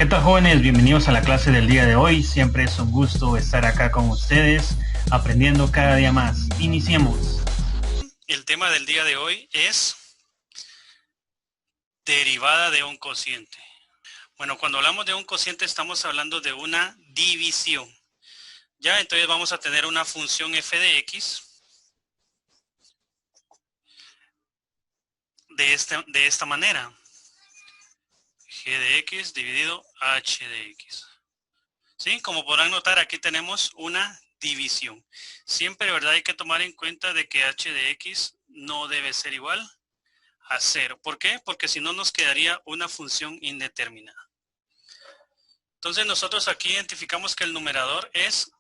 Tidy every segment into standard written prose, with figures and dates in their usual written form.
¿Qué tal, jóvenes? Bienvenidos a la clase del día de hoy. Siempre es un gusto estar acá con ustedes, aprendiendo cada día más. Iniciemos. El tema del día de hoy es derivada de un cociente. Bueno, cuando hablamos de un cociente estamos hablando de una división. Ya, entonces vamos a tener una función f de x de esta manera. G de x dividido h de x. ¿Sí? Como podrán notar, aquí tenemos una división. Siempre, ¿verdad? Hay que tomar en cuenta de que h de x no debe ser igual a 0. ¿Por qué? Porque si no nos quedaría una función indeterminada. Entonces nosotros aquí identificamos que el numerador es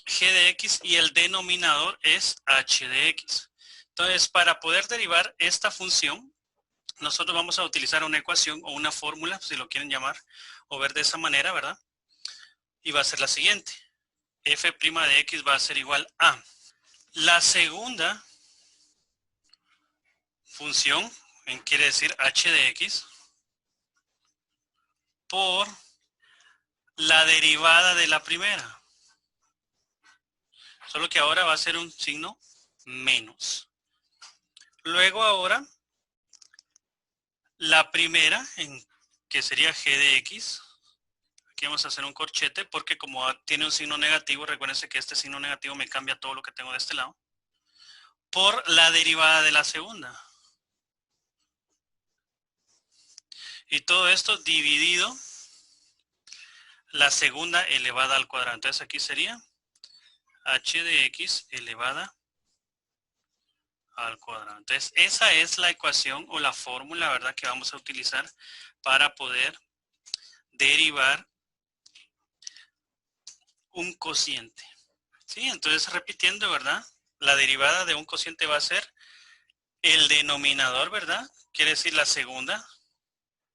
g de x y el denominador es h de x. Entonces, para poder derivar esta función, nosotros vamos a utilizar una ecuación o una fórmula, si lo quieren llamar, o ver de esa manera, ¿verdad? Y va a ser la siguiente. F' de x va a ser igual a la segunda función, quiere decir h de x, por la derivada de la primera. Solo que ahora va a ser un signo menos. Luego ahora, la primera, que sería g de x, aquí vamos a hacer un corchete porque como tiene un signo negativo, recuérdense que este signo negativo me cambia todo lo que tengo de este lado, por la derivada de la segunda. Y todo esto dividido la segunda elevada al cuadrado. Entonces aquí sería h de x elevada al cuadrado. Entonces esa es la ecuación o la fórmula, ¿verdad?, que vamos a utilizar para poder derivar un cociente. ¿Sí? Entonces repitiendo, ¿verdad? La derivada de un cociente va a ser el denominador, ¿verdad? Quiere decir la segunda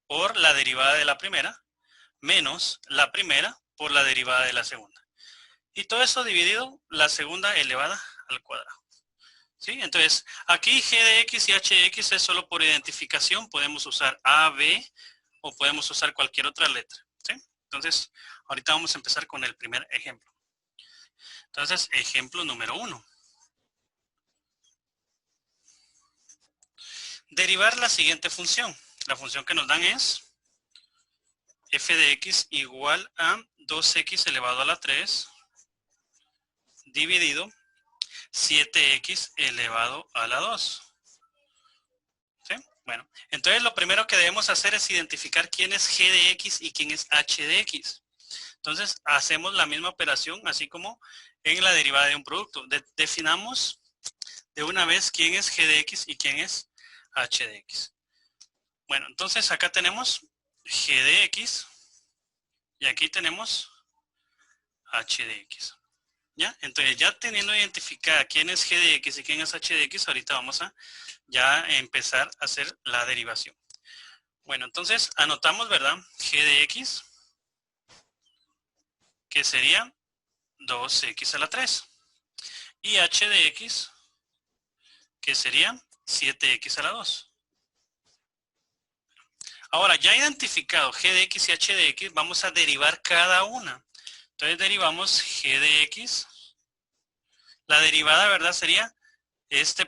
por la derivada de la primera menos la primera por la derivada de la segunda. Y todo eso dividido la segunda elevada al cuadrado. ¿Sí? Entonces, aquí g de x y h de x es solo por identificación. Podemos usar a, b o podemos usar cualquier otra letra. ¿Sí? Entonces, ahorita vamos a empezar con el primer ejemplo. Entonces, ejemplo número 1. Derivar la siguiente función. La función que nos dan es f de x igual a 2x elevado a la 3 dividido 7x elevado a la 2. ¿Sí? Bueno, entonces lo primero que debemos hacer es identificar quién es g de x y quién es h de x. Entonces hacemos la misma operación así como en la derivada de un producto. Definamos de una vez quién es g de x y quién es h de x. Bueno, entonces acá tenemos g de x y aquí tenemos h de x. ¿Ya? Entonces ya teniendo identificada quién es g de x y quién es h de x, ahorita vamos a ya empezar a hacer la derivación. Bueno, entonces anotamos, ¿verdad? G de x, que sería 2x a la 3. Y h de x, que sería 7x a la 2. Ahora, ya identificado g de x y h de x, vamos a derivar cada una. Entonces derivamos g de x. La derivada, ¿verdad? Sería,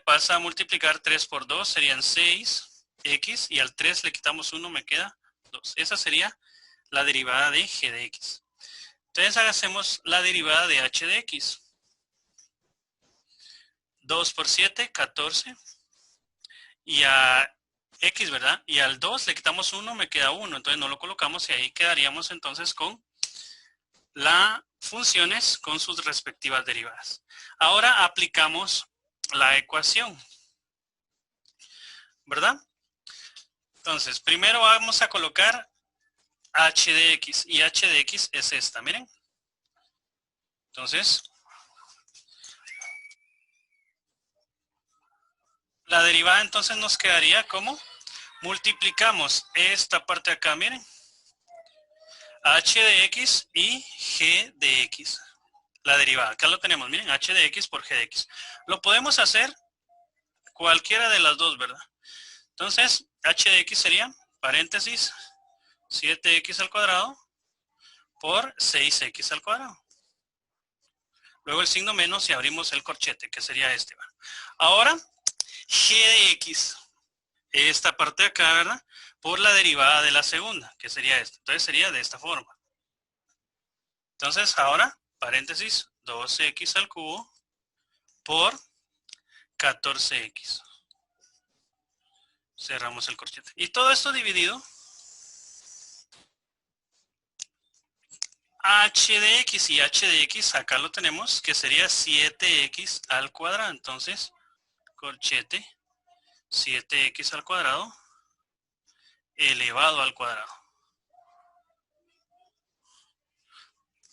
pasa a multiplicar 3 por 2, serían 6x, y al 3 le quitamos 1, me queda 2. Esa sería la derivada de g de x. Entonces hacemos la derivada de h de x. 2 por 7, 14. Y a x, ¿verdad? Y al 2 le quitamos 1, me queda 1. Entonces no lo colocamos y ahí quedaríamos entonces con las funciones con sus respectivas derivadas. Ahora aplicamos la ecuación, ¿verdad? Entonces, primero vamos a colocar h de x. Y h de x es esta, miren. Entonces, la derivada entonces nos quedaría como multiplicamos esta parte de acá, miren. H de x y g de x. La derivada, acá lo tenemos, miren, h de x por g de x. Lo podemos hacer cualquiera de las dos, ¿verdad? Entonces, h de x sería, paréntesis, 7x al cuadrado por 6x al cuadrado. Luego el signo menos y abrimos el corchete, que sería este. Ahora, g de x, esta parte de acá, ¿verdad? Por la derivada de la segunda, que sería esta. Entonces sería de esta forma. Entonces ahora, paréntesis, 2x al cubo por 14x. Cerramos el corchete. Y todo esto dividido h de x y h de x, acá lo tenemos, que sería 7x al cuadrado. Entonces, corchete, 7x al cuadrado elevado al cuadrado.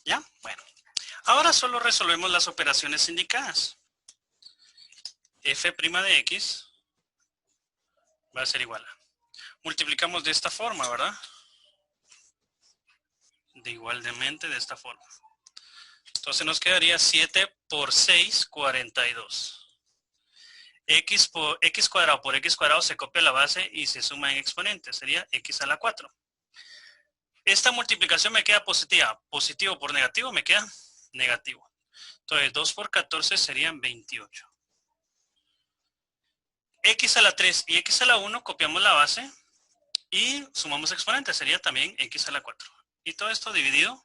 ¿Ya? Bueno. Ahora solo resolvemos las operaciones indicadas. F' de x va a ser igual a. Multiplicamos de esta forma, ¿verdad? De igualmente de esta forma. Entonces nos quedaría 7 por 6, 42. X cuadrado por x cuadrado se copia la base y se suma en exponente. Sería x a la 4. Esta multiplicación me queda positiva. Positivo por negativo me queda negativo. Entonces 2 por 14 serían 28. X a la 3 y x a la 1 copiamos la base y sumamos exponente. Sería también x a la 4. Y todo esto dividido.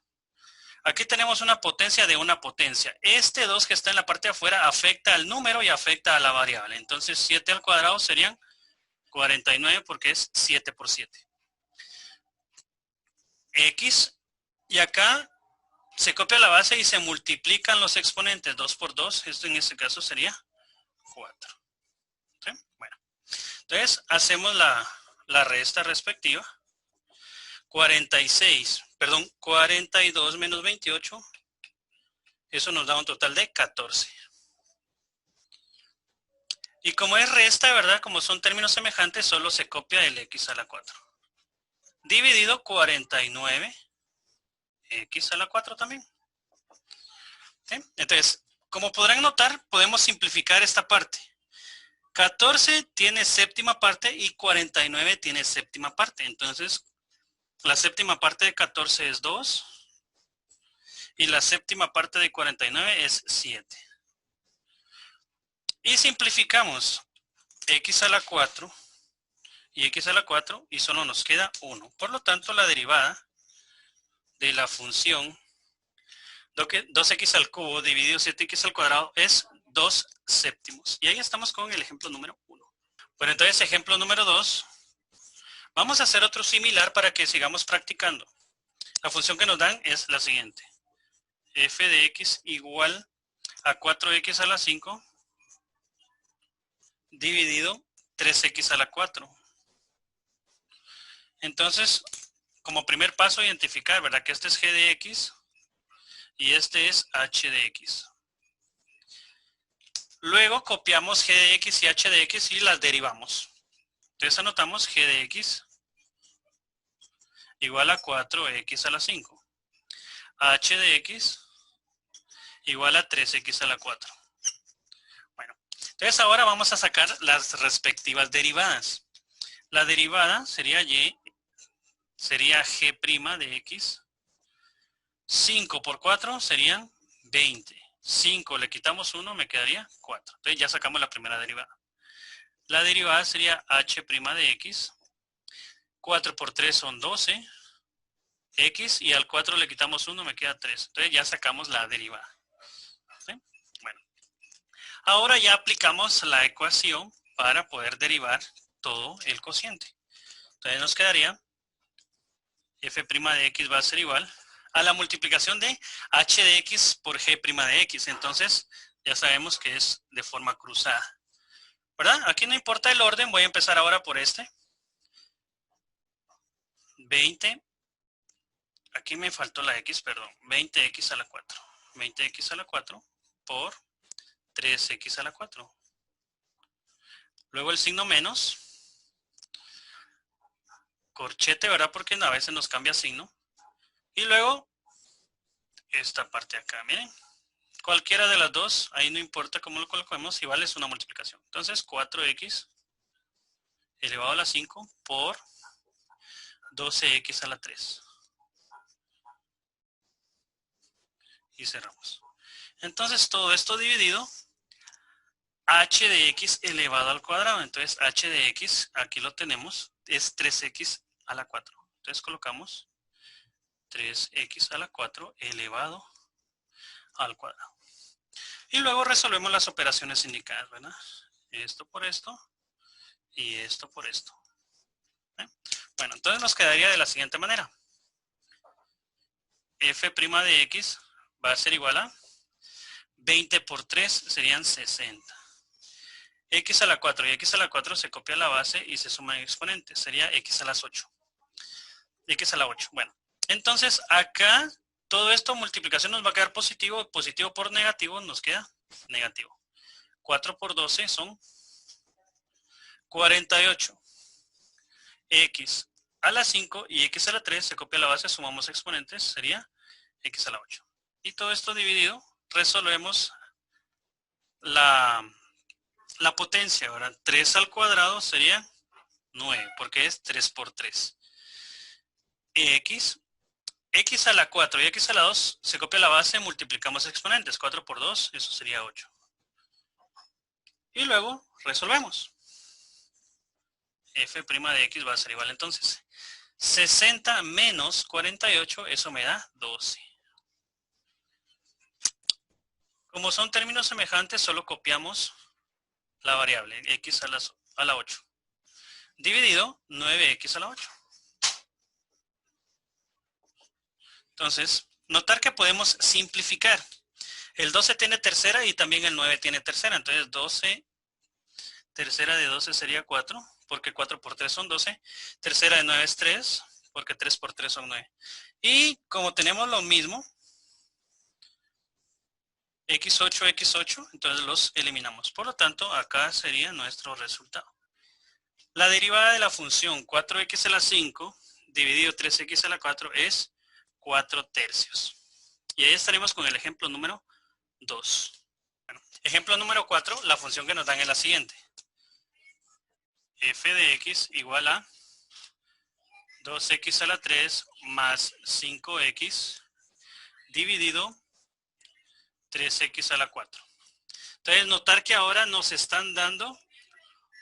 Aquí tenemos una potencia de una potencia. Este 2 que está en la parte de afuera afecta al número y afecta a la variable. Entonces 7 al cuadrado serían 49 porque es 7 por 7. X, y acá se copia la base y se multiplican los exponentes. 2 por 2, esto en este caso sería 4. ¿Sí? Bueno, entonces hacemos la resta respectiva. 42 menos 28, eso nos da un total de 14. Y como es resta, ¿verdad? Como son términos semejantes, solo se copia el x a la 4. Dividido 49, x a la 4 también. ¿Sí? Entonces, como podrán notar, podemos simplificar esta parte. 14 tiene séptima parte y 49 tiene séptima parte. Entonces, la séptima parte de 14 es 2 y la séptima parte de 49 es 7. Y simplificamos x a la 4 y x a la 4 y solo nos queda 1. Por lo tanto, la derivada de la función 2x al cubo dividido 7x al cuadrado es 2 séptimos. Y ahí estamos con el ejemplo número 1. Bueno, entonces ejemplo número 2. Vamos a hacer otro similar para que sigamos practicando. La función que nos dan es la siguiente. F de x igual a 4x a la 5 dividido 3x a la 4. Entonces, como primer paso, identificar, ¿verdad? Que este es g de x y este es h de x. Luego copiamos g de x y h de x y las derivamos. Entonces anotamos g de x igual a 4x a la 5. H de x igual a 3x a la 4. Bueno, entonces ahora vamos a sacar las respectivas derivadas. La derivada sería g' de x. 5 por 4 serían 20. 5 le quitamos 1, me quedaría 4. Entonces ya sacamos la primera derivada. La derivada sería h' de x. 4 por 3 son 12. X y al 4 le quitamos 1, me queda 3. Entonces ya sacamos la derivada. ¿Sí? Bueno. Ahora ya aplicamos la ecuación para poder derivar todo el cociente. Entonces nos quedaría f' de x va a ser igual a la multiplicación de h de x por g' de x. Entonces ya sabemos que es de forma cruzada. ¿Verdad? Aquí no importa el orden, voy a empezar ahora por este. 20. Aquí me faltó la x, perdón. 20x a la 4. 20x a la 4 por 3x a la 4. Luego el signo menos. Corchete, ¿verdad? Porque a veces nos cambia signo. Y luego esta parte acá, miren. Cualquiera de las dos, ahí no importa cómo lo coloquemos, igual es una multiplicación. Entonces 4x elevado a la 5 por 12x a la 3. y cerramos. Entonces todo esto dividido h de x elevado al cuadrado. Entonces h de x, aquí lo tenemos, es 3x a la 4. Entonces colocamos 3x a la 4 elevado al cuadrado. Y luego resolvemos las operaciones indicadas, ¿verdad? Esto por esto y esto por esto. Bueno, entonces nos quedaría de la siguiente manera. F' de x va a ser igual a 20 por 3 serían 60. X a la 4 y x a la 4 se copia la base y se suman exponentes. Sería x a las 8. X a la 8. Bueno, entonces acá todo esto multiplicación nos va a quedar positivo. Positivo por negativo nos queda negativo. 4 por 12 son 48. X a la 5 y x a la 3 se copia la base, sumamos exponentes, sería x a la 8. Y todo esto dividido, resolvemos la potencia, ¿verdad? 3 al cuadrado sería 9, porque es 3 por 3. X a la 4 y x a la 2 se copia la base, multiplicamos exponentes. 4 por 2, eso sería 8. Y luego resolvemos. F' de x va a ser igual entonces 60 menos 48, eso me da 12. Como son términos semejantes, solo copiamos la variable x a la 8. Dividido 9x a la 8. Entonces, notar que podemos simplificar. El 12 tiene tercera y también el 9 tiene tercera. Entonces 12, tercera de 12 sería 4, porque 4 por 3 son 12. Tercera de 9 es 3, porque 3 por 3 son 9. Y como tenemos lo mismo, x8, x8, entonces los eliminamos. Por lo tanto, acá sería nuestro resultado. La derivada de la función 4x a la 5 dividido 3x a la 4 es 4 tercios. Y ahí estaremos con el ejemplo número 2. Bueno, ejemplo número 4, la función que nos dan es la siguiente. F de x igual a 2x a la 3 más 5x dividido 3x a la 4. Entonces, notar que ahora nos están dando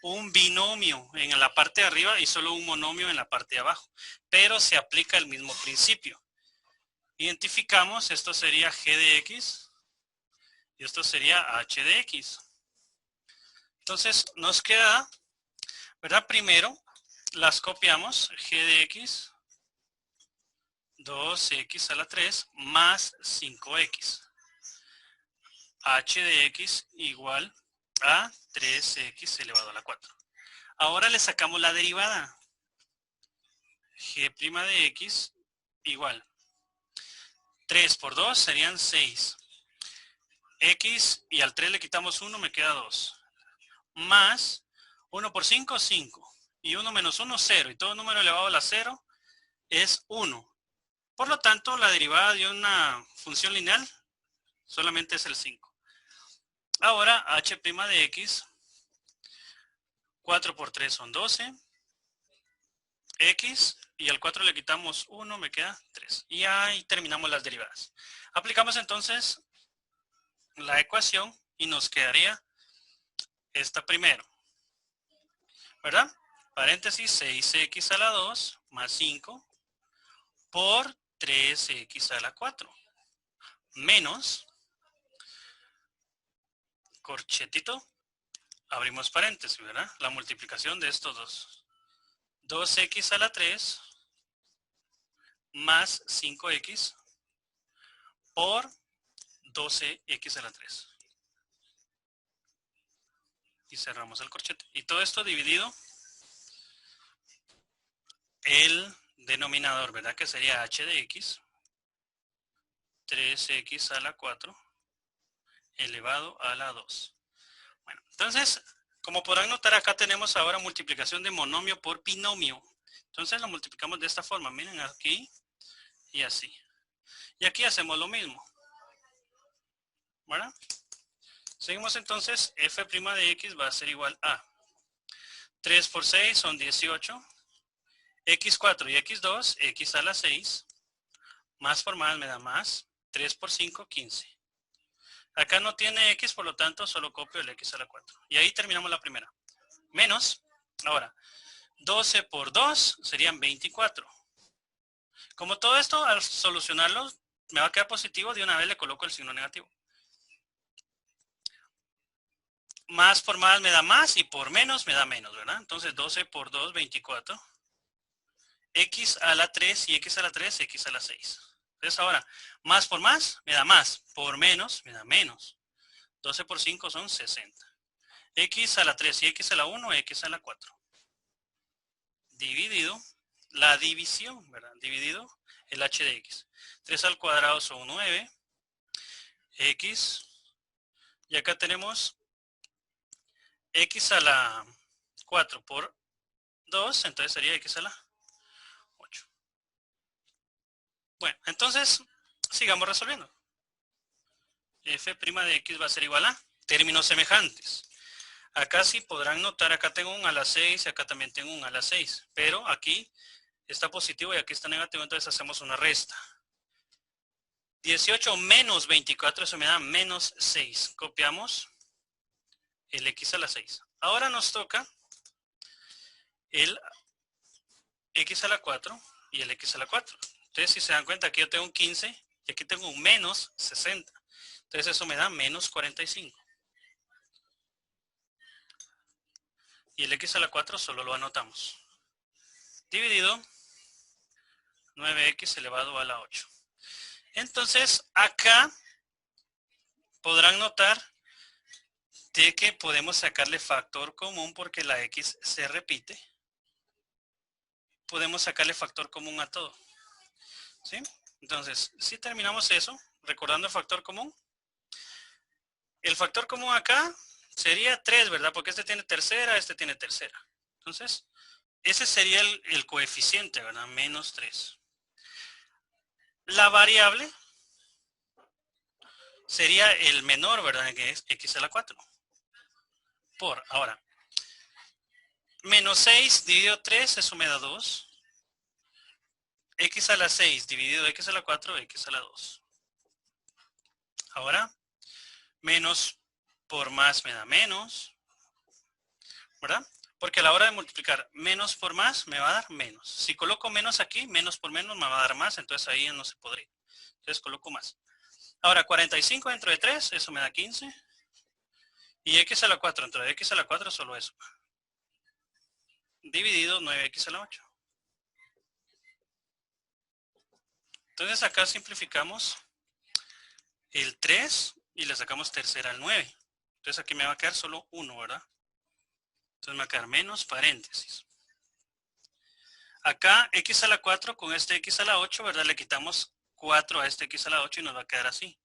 un binomio en la parte de arriba y solo un monomio en la parte de abajo. Pero se aplica el mismo principio. Identificamos, esto sería g de x y esto sería h de x. Entonces, nos queda, ¿verdad? Primero, las copiamos, g de x, 2x a la 3 más 5x. H de x igual a 3x elevado a la 4. Ahora le sacamos la derivada. G' de x igual 3 por 2 serían 6. X y al 3 le quitamos 1, me queda 2. Más 1 por 5, 5. Y 1 menos 1, 0. Y todo número elevado a la 0 es 1. Por lo tanto, la derivada de una función lineal solamente es el 5. Ahora, h' de x, 4 por 3 son 12. X, y al 4 le quitamos 1, me queda 3. Y ahí terminamos las derivadas. Aplicamos entonces la ecuación y nos quedaría esta primero. ¿Verdad? Paréntesis, 6x a la 2 más 5 por 3x a la 4. Menos, corchetito, abrimos paréntesis, ¿verdad? La multiplicación de estos dos. 2x a la 3 más 5x por 12x a la 3. Y cerramos el corchete. Y todo esto dividido el denominador, ¿verdad? Que sería h de x, 3x a la 4 elevado a la 2. Bueno, entonces, como podrán notar, acá tenemos ahora multiplicación de monomio por binomio. Entonces lo multiplicamos de esta forma. Miren aquí y así. Y aquí hacemos lo mismo. ¿Verdad? Seguimos entonces, f' de x va a ser igual a 3 por 6 son 18. x4 y x2, x a la 6. Más por más me da más. 3 por 5, 15. Acá no tiene x, por lo tanto, solo copio el x a la 4. Y ahí terminamos la primera. Menos, ahora, 12 por 2 serían 24. Como todo esto, al solucionarlo, me va a quedar positivo, de una vez le coloco el signo negativo. Más por más me da más y por menos me da menos, ¿verdad? Entonces 12 por 2, 24. X a la 3 y x a la 3, x a la 6. Entonces ahora, más por más me da más, por menos me da menos. 12 por 5 son 60. X a la 3 y x a la 1, x a la 4. Dividido la división, ¿verdad? Dividido el h de x. 3 al cuadrado son 9. X. Y acá tenemos x a la 4 por 2, entonces sería x a la 8. Bueno, entonces sigamos resolviendo. F' de x va a ser igual a términos semejantes. Acá sí podrán notar, acá tengo un a la 6 y acá también tengo un a la 6. Pero aquí está positivo y aquí está negativo, entonces hacemos una resta. 18 menos 24, eso me da menos 6. Copiamos el x a la 6. Ahora nos toca el x a la 4 y el x a la 4. Entonces, si se dan cuenta, aquí yo tengo un 15 y aquí tengo un menos 60. Entonces, eso me da menos 45. Y el x a la 4 solo lo anotamos. Dividido 9x elevado a la 8. Entonces, acá podrán notar de que podemos sacarle factor común porque la x se repite. Podemos sacarle factor común a todo. ¿Sí? Entonces, si terminamos eso, recordando el factor común. El factor común acá sería 3, ¿verdad? Porque este tiene tercera, este tiene tercera. Entonces, ese sería el coeficiente, ¿verdad? Menos 3. La variable sería el menor, ¿verdad? Que es x a la 4. Por, ahora, menos 6 dividido 3, eso me da 2. X a la 6 dividido x a la 4, x a la 2. Ahora, menos por más me da menos, ¿verdad? Porque a la hora de multiplicar menos por más me va a dar menos. Si coloco menos aquí, menos por menos me va a dar más, entonces ahí no se podría. Entonces coloco más. Ahora, 45 dentro de 3, eso me da 15. Y x a la 4 dentro de x a la 4, solo eso. Dividido 9x a la 8. Entonces acá simplificamos el 3 y le sacamos tercera al 9. Entonces aquí me va a quedar solo 1, ¿verdad? Entonces me va a quedar menos paréntesis. Acá x a la 4 con este x a la 8, ¿verdad? Le quitamos 4 a este x a la 8 y nos va a quedar así.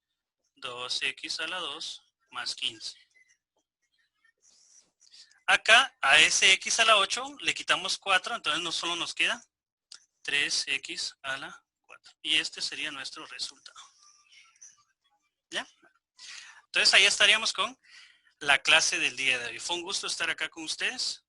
2x a la 2 más 15. Acá a ese x a la 8 le quitamos 4, entonces no solo nos queda 3x a la 4. Y este sería nuestro resultado. ¿Ya? Entonces ahí estaríamos con la clase del día de hoy. Fue un gusto estar acá con ustedes.